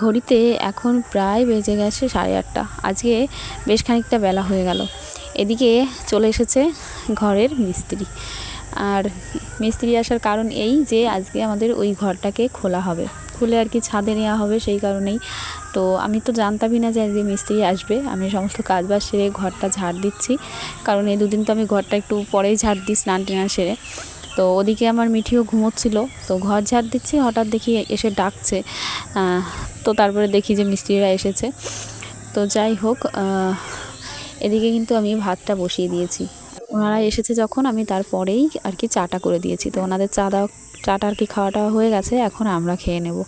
ঘড়িতে এখন প্রায় বেজে গেছে 8:30। আজকে বেশ খানিকটা বেলা হয়ে গেল। এদিকে চলে এসেছে ঘরের মিস্ত্রি। আর মিস্ত্রি আসার কারণ এই যে আজকে আমাদের ওই ঘরটাকে খোলা হবে, খুলে আর কি ছাদে নেওয়া হবে, সেই কারণেই। তো আমি তো জানতামই না যে আজকে মিস্ত্রি আসবে। আমি সমস্ত কাজবাজ সেরে ঘরটা ঝাড় দিচ্ছি, কারণ এই দুদিন তো আমি ঘরটা একটু পরেই ঝাড় দিই স্নান টান সেরে। তো ওদিকে আমার মিঠিও ঘুমোচ্ছিল, তো ঘর ঝাড় দিচ্ছি, হঠাৎ দেখি এসে ডাকছে। তো তারপরে দেখি যে মিস্ত্রিরা এসেছে। তো যাই হোক, এদিকে কিন্তু আমি ভাতটা বসিয়ে দিয়েছি। ওনারা এসেছে যখন, আমি তারপরেই আর কি চাটা করে দিয়েছি। তো ওনাদের চাটা আর কি খাওয়াটা হয়ে গেছে, এখন আমরা খেয়ে নেব।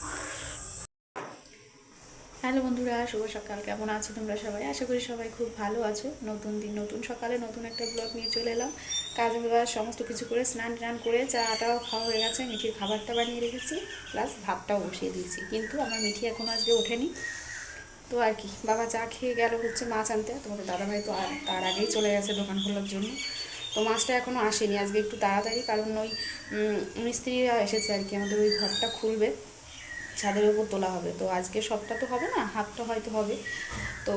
হ্যালো বন্ধুরা, শুভ সকাল। কেমন আছো তোমরা সবাই? আশা করি সবাই খুব ভালো আছো। নতুন দিন, নতুন সকালে নতুন একটা ব্লগ নিয়ে চলে এলাম। কাজ বাজ সমস্ত কিছু করে স্নান টান করে চাটাও খাওয়া হয়ে গেছে, মিঠির খাবারটা বানিয়ে রেখেছি, প্লাস ভাতটাও বসিয়ে দিয়েছি। কিন্তু আমার মিঠি এখনও আজকে ওঠেনি। তো আর কি, বাবা চা খেয়ে গেল হচ্ছে মাছ আনতে। তোমাদের দাদাভাই তো তার আগেই চলে গেছে দোকান খোলার জন্য। তো মাছটা এখনও আসেনি, আজকে একটু তাড়াতাড়ি, কারণ ওই মিস্ত্রিরা এসেছে আর কি, আমাদের ওই ঘরটা খুলবে, ছাদের উপর তোলা হবে। তো আজকে সবটা তো হবে না, হাফটা হয়তো হবে। তো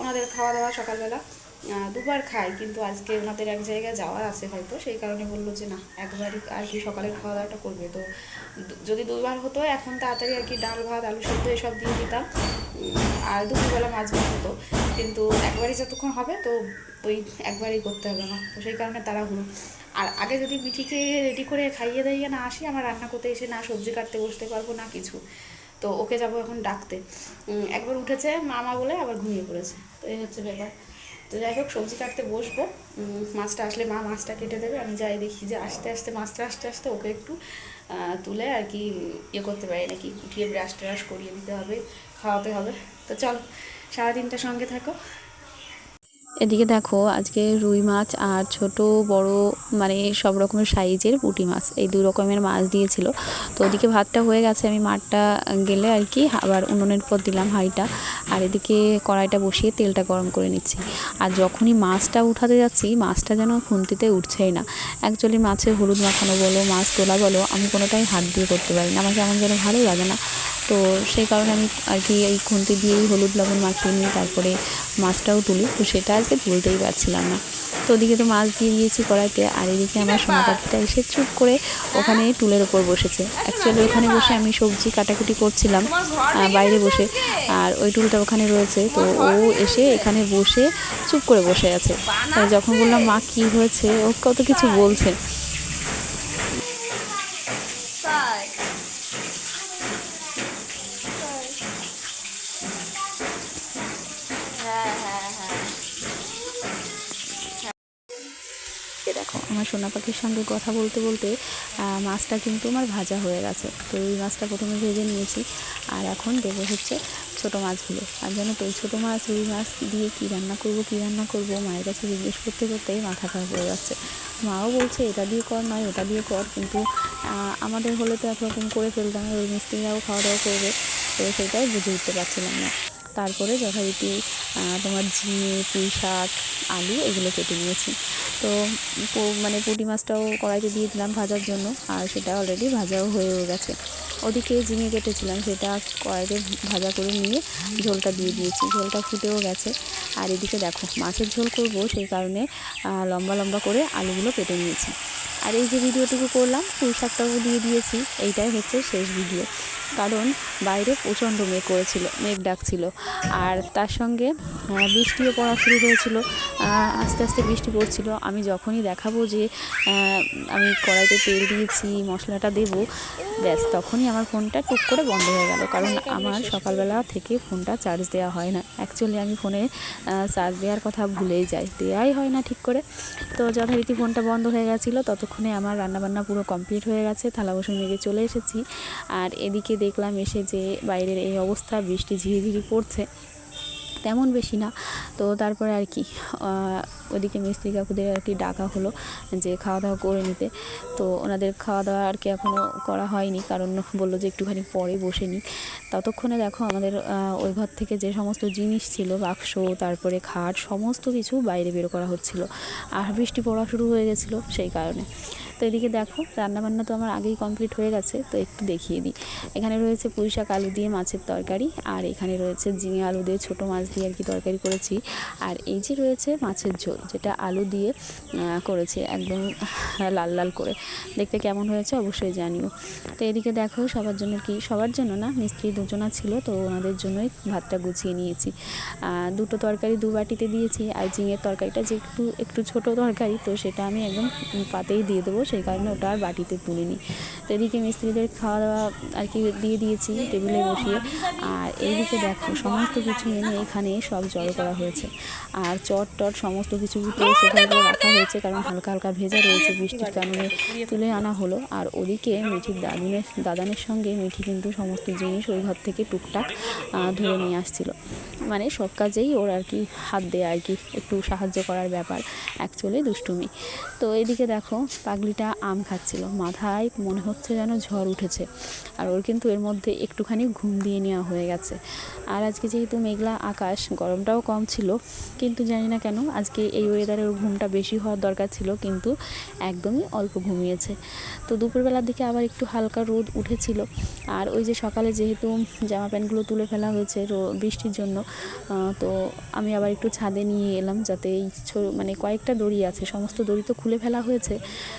ওনাদের খাওয়া দাওয়া সকালবেলা দুবার খাই, কিন্তু আজকে ওনাদের এক জায়গায় যাওয়ার আছে হয়তো, সেই কারণে বললো যে না, একবারই আর কি সকালের খাওয়া দাওয়াটা করবে। তো যদি দুবার হতো এখন তাড়াতাড়ি আর কি ডাল ভাত আলু সেদ্ধ এসব দিয়ে দিতাম, আর দুপুরবেলা মাছ ভাত হতো। কিন্তু একবারই যতক্ষণ হবে, তো ওই একবারই করতে হবে না, তো সেই কারণে তাড়াহুড়ো। আর আগে যদি মিঠিকে রেডি করে খাইয়ে দাইয়ে না আসি, আমার রান্না করতে এসে না সবজি কাটতে বসতে পারবো না কিছু। তো ওকে যাবো এখন ডাকতে। একবার উঠেছে মামা বলে আবার ঘুমিয়ে পড়েছে, তো এই হচ্ছে ব্যাপার। তো যাই হোক, সবজি কাটতে বসবো। মাছটা আসলে মা মাছটা কেটে দেবে, আমি যাই দেখি যে আস্তে আস্তে মাছটা আস্তে আস্তে ওকে একটু তুলে আর কি ইয়ে করতে পারি নাকি, উঠিয়ে ব্রাশ ট্রাশ করিয়ে দিতে হবে, খাওয়াতে হবে। তো চল, সারাদিনটা সঙ্গে থাকো। এদিকে দেখো, আজকে রুই মাছ আর ছোট বড় মানে সব রকমের সাইজের পুঁটি মাছ, এই 2 রকমের মাছ দিয়েছিল। তো ওদিকে ভাতটা হয়ে গেছে, আমি মাঠটা গেলে আর কি আবার উনুনের পর দিলাম হাঁড়িটা, আর এদিকে কড়াইটা বসিয়ে তেলটা গরম করে নিচ্ছি। আর যখনই মাছটা উঠাতে যাচ্ছি, মাছটা যেন খুন্তিতে উঠছেই না। অ্যাকচুয়ালি মাছে হলুদ মাখানো বলো, মাছ তোলা বলো, আমি কোনোটাই হাত দিয়ে করতে পারি না, আমার কেমন যেন ভালো লাগে না। তো সেই কারণে আমি আর কি এই খুন্তি দিয়েই হলুদ লবণ মাখিয়ে নিই, তারপরে মাছটাও তুলি। তো সেটা আজকে তুলতেই পারছিলাম না। তো ওদিকে তো মাছ দিয়ে দিয়েছি কড়াইতে, আর এদিকে আমার সোনা পাখিটা এসে চুপ করে ওখানে টুলের ওপর বসেছে। অ্যাকচুয়ালি ওখানে বসে আমি সবজি কাটাকুটি করছিলাম বাইরে বসে, আর ওই টুলটা ওখানে রয়েছে। তো ও এসে এখানে বসে চুপ করে বসে আছে। যখন বললাম মা কী হয়েছে, ও কত কিছু বলছে। দেখো, আমার সোনা পাখির সঙ্গে কথা বলতে বলতে মাছটা কিন্তু আমার ভাজা হয়ে গেছে। তো এই মাছটা প্রথমে ভেজে নিয়েছি, আর এখন দেবো হচ্ছে ছোটো মাছগুলো। আর জানো তো, এই ছোটো মাছ রুই মাছ দিয়ে কী রান্না করবো মায়ের কাছে জিজ্ঞেস করতে করতেই মাথা খারাপ হয়ে যাচ্ছে। মাও বলছে এটা দিয়ে কর, নয় ওটা দিয়ে কর, কিন্তু আমাদের হলে তো একরকম করে ফেলতাম, ওই মিস্ত্রিরাও খাওয়া দাওয়া করবে, তো সেটাই বুঝে উঠতে পারছিলাম না। তারপরে যথারীতি তোমার ঝিঙে, পুঁই শাক, আলু এগুলো কেটে নিয়েছি। তো মানে পুঁটি মাছটাও কড়াইতে দিয়ে দিলাম ভাজার জন্য, আর সেটা অলরেডি ভাজাও হয়েও গেছে। ওদিকে ঝিঙে কেটেছিলাম, সেটা কড়াইতে ভাজা করে নিয়ে ঝোলটা দিয়ে দিয়েছি, ঝোলটা ফুটেও গেছে। আর এদিকে দেখো, মাছের ঝোল করব, সেই কারণে লম্বা লম্বা করে আলুগুলো কেটে নিয়েছি। আর এই যে ভিডিওটুকু করলাম, পুঁই শাকটাও দিয়ে দিয়েছি, এইটাই হচ্ছে শেষ ভিডিও। কারণ বাইরে প্রচণ্ড মেঘ ডাকছিল, আর তার সঙ্গে বৃষ্টিও পড়া শুরু হয়েছিল। আস্তে আস্তে বৃষ্টি পড়ছিল। আমি যখনই দেখাবো যে আমি কড়াইতে তেল দিয়েছি, মশলাটা দেবো, ব্যাস তখনই আমার ফোনটা টুক করে বন্ধ হয়ে গেল। কারণ আমার সকালবেলা থেকে ফোনটা চার্জ দেওয়া হয় না। অ্যাকচুয়ালি আমি ফোনে চার্জ দেওয়ার কথা ভুলেই যাই, দেওয়াই হয় না ঠিক করে। তো যথারীতি ফোনটা বন্ধ হয়ে গেছিলো, ততক্ষণে আমার রান্নাবান্না পুরো কমপ্লিট হয়ে গেছে, থালা বাসন মেজে চলে এসেছি। আর এদিকে দেখলাম এসে যে বাইরের এই অবস্থা, বৃষ্টি ঝিরিঝিরি পড়ছে, তেমন বেশি না। তো তারপরে আর কি ওদিকে মিস্ত্রি কাকুদের আর কি ডাকা হলো যে খাওয়া দাওয়া করে নিতে। তো ওনাদের খাওয়া দাওয়া আর কি এখনও করা হয়নি, কারণ বললো যে একটুখানি পরে বসে নিই। ততক্ষণে দেখো, আমাদের ওই ঘর থেকে যে সমস্ত জিনিস ছিল, বাক্স, তারপরে খাট, সমস্ত কিছু বাইরে বের করা হচ্ছিল, আর বৃষ্টি পড়া শুরু হয়ে গেছিলো সেই কারণে। তো এদিকে দেখো রান্নাবান্না তো আমার আগেই কমপ্লিট হয়ে গেছে, তো একটু দেখিয়ে দিই। এখানে রয়েছে পুঁই শাক আলু দিয়ে মাছের তরকারি, আর এখানে রয়েছে ঝিঙে আলু দিয়ে ছোটো মাছ দিয়ে আর কি তরকারি করেছি। আর এই যে রয়েছে মাছের ঝোল, যেটা আলু দিয়ে করেছি একদম লাল লাল করে। দেখতে কেমন হয়েছে অবশ্যই জানিও। তো এদিকে দেখো সবার জন্য, কি সবার জন্য না, মিস্ত্রি দুজনা ছিল, তো ওনাদের জন্যই ভাতটা গুছিয়ে নিয়েছি। দুটো তরকারি দু বাটিতে দিয়েছি, আর ঝিঙের তরকারিটা যে একটু ছোটো তরকারি, তো সেটা আমি একদম পাতেই দিয়ে দেবো, সেই কারণে ওটা আর বাটিতে তুলিনি। তো এদিকে মিস্ত্রিদের খাওয়া দাওয়া আর কি দিয়ে দিয়েছি টেবিলে বসিয়ে। আর এইদিকে দেখো সমস্ত কিছু এনে এখানে সব জড়ো করা হয়েছে, আর চট টট সমস্ত কিছু সোফায় রাখা হয়েছে, কারণ হালকা হালকা ভেজা রয়েছে বৃষ্টির কারণে তুলে আনা হলো। আর ওদিকে মিঠির দাদানের সঙ্গে মিঠি কিন্তু সমস্ত জিনিস ওই ঘর থেকে টুকটাক ধরে নিয়ে আসছিল, মানে সব কাজেই ওর আর কি হাত দেয়া, আর কি একটু সাহায্য করার ব্যাপার, অ্যাকচুয়ালি দুষ্টুমি। তো এদিকে দেখো পাগলিটা আম খাচ্ছিল, মাথায় মনে হচ্ছে যেন ঝড় উঠেছে, আর ওর কিন্তু এর মধ্যে একটুখানি ঘুম দিয়ে নেওয়া হয়ে গেছে। আর আজকে যেহেতু মেঘলা আকাশ, গরমটাও কম ছিল, কিন্তু জানি না কেন আজকে এই ওয়েদারে ওর ঘুমটা বেশি হওয়ার দরকার ছিল, কিন্তু একদমই অল্প ঘুমিয়েছে। তো দুপুরবেলার দিকে আবার একটু হালকা রোদ উঠেছিল, আর ওই যে সকালে যেহেতু জামা প্যান্টগুলো তুলে ফেলা হয়েছে বৃষ্টির জন্য, তো আমি আবার একটু ছাদে নিয়ে এলাম, যাতে এই মানে কয়েকটা দড়ি আছে, সমস্ত দড়ি তো খুলে ফেলা হয়েছে,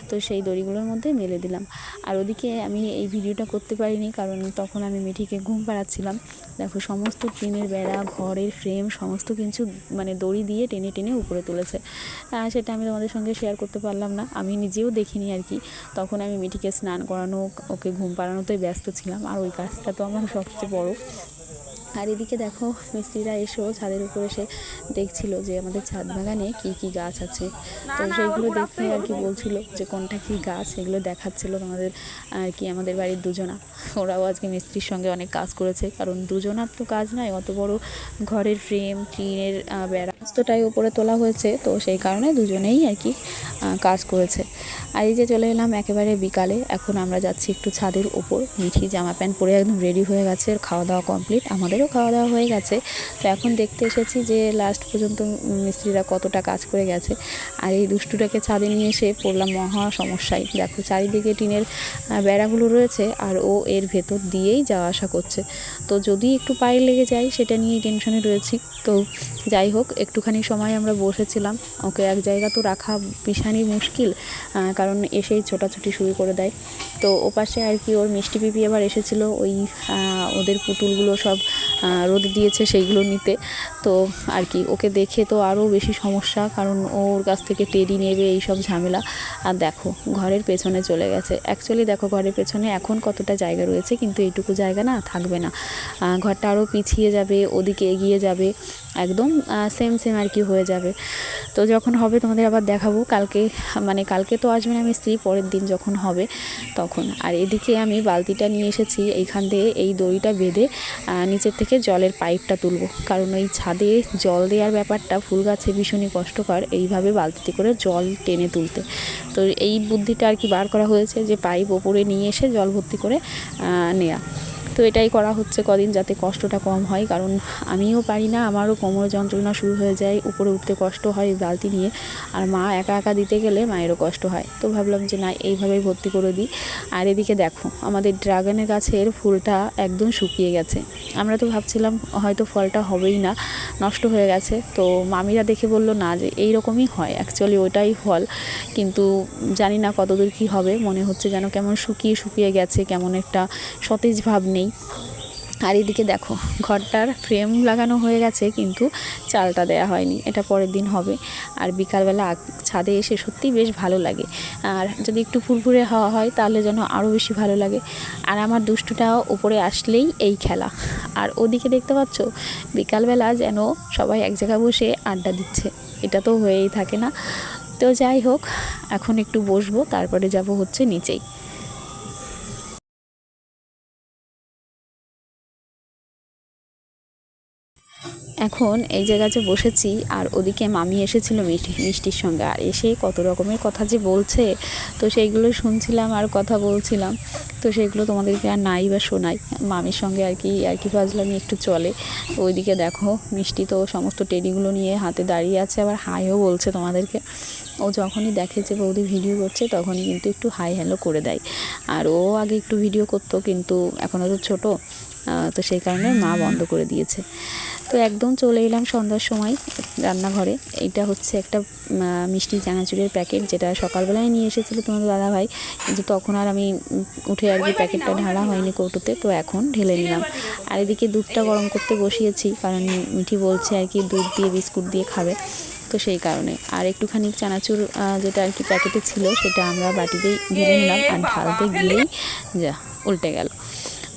তো সেই দড়িগুলোর মধ্যে মেলে দিলাম। আর ওদিকে আমি এই ভিডিওটা করতে পারিনি, কারণ তখন আমি মিঠিকে ঘুম পাড়াচ্ছিলাম। দেখো সমস্ত টিনের বেড়া, ঘরের ফ্রেম সমস্ত কিছু মানে দড়ি দিয়ে টেনে টেনে উপরে তুলেছে। সেটা আমি তোমাদের সঙ্গে শেয়ার করতে পারলাম না, আমি নিজেও দেখিনি আর কি। তখন আমি মিঠিকে স্নান করানো, ওকে ঘুম পাড়ানোতেই ব্যস্ত ছিলাম, আর ওই কাজটা তো আমার সবচেয়ে বড়। আর এদিকে দেখো মিস্ত্রিরা এসেও ছাদের উপর এসে দেখছিল যে আমাদের ছাদ বাগানে কী কী গাছ আছে, তো সেইগুলো দেখে আর কি বলছিল যে কোনটা কী গাছ, এগুলো দেখাচ্ছিল তোমাদের আর কি আমাদের বাড়ির দুজনা। ওরাও আজকে মিস্ত্রির সঙ্গে অনেক কাজ করেছে, কারণ দুজনার তো কাজ নয়, অত বড় ঘরের ফ্রেম, টিনের বেড়া সমস্তটাই উপরে তোলা হয়েছে, তো সেই কারণে দুজনেই আর কি কাজ করেছে। আর এই যে চলে এলাম একেবারে বিকালে, এখন আমরা যাচ্ছি একটু ছাদের উপর। মিঠি জামা প্যান্ট পরে একদম রেডি হয়ে গেছে, খাওয়া দাওয়া কমপ্লিট, আমাদেরও খাওয়া দাওয়া হয়ে গেছে। তো এখন দেখতে এসেছি যে লাস্ট পর্যন্ত মিস্ত্রিরা কতটা কাজ করে গেছে। আর এই দুষ্টুটাকে ছাদে নিয়ে এসে পড়লাম মহা সমস্যায়। দেখো চারিদিকে টিনের বেড়াগুলো রয়েছে, আর ও এর ভেতর দিয়েই যাওয়া আসা করছে, তো যদি একটু পায়ে লেগে যায় সেটা নিয়েই টেনশনে রয়েছি। তো যাই হোক, একটুখানি সময় আমরা বসেছিলাম, ওকে এক জায়গা তো রাখা ভীষণই মুশকিল, কারণ এসেই ছোটাছুটি শুরু করে দেয়। তো ওপাশে আর কি ওর মিষ্টি পিপি আবার এসেছিলো, ওই ওদের পুতুলগুলো সব রোদে দিয়েছে সেইগুলো নিতে। তো আর কি ওকে দেখে তো আরও বেশি সমস্যা, কারণ ওর কাছ থেকে টেডি নেবে এইসব ঝামেলা। আর দেখো ঘরের পেছনে চলে গেছে। অ্যাকচুয়ালি দেখো ঘরের পেছনে এখন কতটা জায়গা রয়েছে, কিন্তু এইটুকু জায়গা না থাকবে না, ঘরটা আরও পিছিয়ে যাবে, ওদিকে এগিয়ে যাবে, একদম সেম আর কি হয়ে যাবে। তো যখন হবে তোমাদের আবার দেখাবো, কালকে তো আসবে না মিস্ত্রি, পরের দিন যখন হবে তখন। আর এদিকে আমি বালতিটা নিয়ে এসেছি, এইখান দিয়ে এই দড়িটা বেঁধে নিচের থেকে জলের পাইপটা তুলবো, কারণ ওই ছাদে জল দেওয়ার ব্যাপারটা ফুল গাছে ভীষণই কষ্টকর এইভাবে বালতিতে করে জল টেনে তুলতে। তো এই বুদ্ধিটা আর কি বার করা হয়েছে, যে পাইপ ওপরে নিয়ে এসে জল ভর্তি করে নেওয়া। তো এটাই করা হচ্ছে কদিন, যাতে কষ্টটা কম হয়, কারণ আমিও পারি না, আমারও কোমর যন্ত্রণা শুরু হয়ে যায়, উপরে উঠতে কষ্ট হয় বালতি নিয়ে, আর মা একা একা দিতে গেলে মায়েরও কষ্ট হয়। তো ভাবলাম যে না, এইভাবেই ভর্তি করে দিই। আর এদিকে দেখো আমাদের ড্রাগনের গাছের ফুলটা একদম শুকিয়ে গেছে, আমরা তো ভাবছিলাম হয়তো ফলটা হবেই না, নষ্ট হয়ে গেছে। তো মামিরা দেখে বলল না, যে এই রকমই হয়, অ্যাকচুয়ালি ওটাই ফল, কিন্তু জানি না কতদূর কী হবে, মনে হচ্ছে যেন কেমন শুকিয়ে গেছে, কেমন একটা সতেজ ভাব নেই। আর এদিকে দেখো ঘরটার ফ্রেম লাগানো হয়ে গেছে, কিন্তু চালটা দেয়া হয়নি, এটা পরের দিন হবে। আর বিকালবেলা ছাদে এসে সত্যিই বেশ ভালো লাগে, আর যদি একটু ফুরফুরে হাওয়া হয় তাহলে যেন আরও বেশি ভালো লাগে। আর আমার দুষ্টুটাও উপরে আসলেই এই খেলা। আর ওদিকে দেখতে পাচ্ছ বিকালবেলা যেন সবাই এক জায়গায় বসে আড্ডা দিচ্ছে, এটা তো হয়েই থাকে না। তো যাই হোক, এখন একটু বসবো, তারপরে যাব হচ্ছে নিচেই। এখন এই জায়গাতে বসেছি, আর ওদিকে মামি এসেছিল মিষ্টির সঙ্গে, আর এসে কত রকমের কথা যে বলছে, তো সেইগুলো শুনছিলাম আর কথা বলছিলাম। তো সেগুলো তোমাদেরকে আর নাই বা শোনাই, মামির সঙ্গে আর কি ফাজলামি একটু চলে। ওইদিকে দেখো মিষ্টি তো সমস্ত টেডিগুলো নিয়ে হাতে দাঁড়িয়ে আছে, আবার হাইও বলছে তোমাদেরকে। ও যখনই দেখে যে বৌদি ভিডিও করছে তখনই কিন্তু একটু হাই হ্যালো করে দেয়। আর ও আগে একটু ভিডিও করতো, কিন্তু এখনও তো ছোটো, তো সেই কারণে মা বন্ধ করে দিয়েছে। তো একদম চলে এলাম সন্ধ্যার সময় রান্নাঘরে। এইটা হচ্ছে একটা মিষ্টি চানাচুরের প্যাকেট, যেটা সকালবেলায় নিয়ে এসেছিলো তোমাদের দাদাভাই, কিন্তু তখন আর আমি উঠে আর কি প্যাকেটটা ঢালা হয়নি কৌটোতে, তো এখন ঢেলে নিলাম। আর এদিকে দুধটা গরম করতে বসিয়েছি, কারণ মিঠি বলছে আর কি দুধ দিয়ে বিস্কুট দিয়ে খাবে, তো সেই কারণে। আর একটুখানি চানাচুর যেটা আর কি প্যাকেটে ছিল সেটা আমরা বাটিতেই ঢেলে নিলাম, আর ঢালতে গিয়েই যা উল্টে গেল।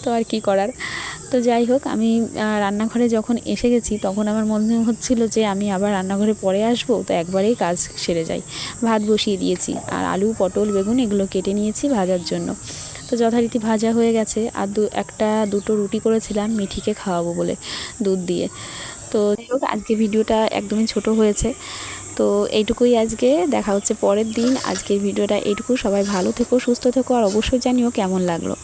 তো আর কি করার। তো যাই হোক, আমি রান্নাঘরে যখন এসে গেছি তখন আমার মনে হচ্ছিল যে আমি আবার রান্নাঘরে পরে আসবো, তো একবারেই কাজ সেরে যাই। ভাত বসিয়ে দিয়েছি, আর আলু পটল বেগুন এগুলো কেটে নিয়েছি ভাজার জন্য। তো যথারীতি ভাজা হয়ে গেছে। আর দুটো রুটি করেছিলাম মিঠিকে খাওয়াবো বলে দুধ দিয়ে। তো যাই হোক, আজকে ভিডিওটা একদমই ছোট হয়েছে। তো এইটুকুই আজকে, দেখা হচ্ছে পরের দিন। আজকের ভিডিওটা এইটুকু। সবাই ভালো থেকো, সুস্থ থেকো, আর অবশ্যই জানিও কেমন লাগলো।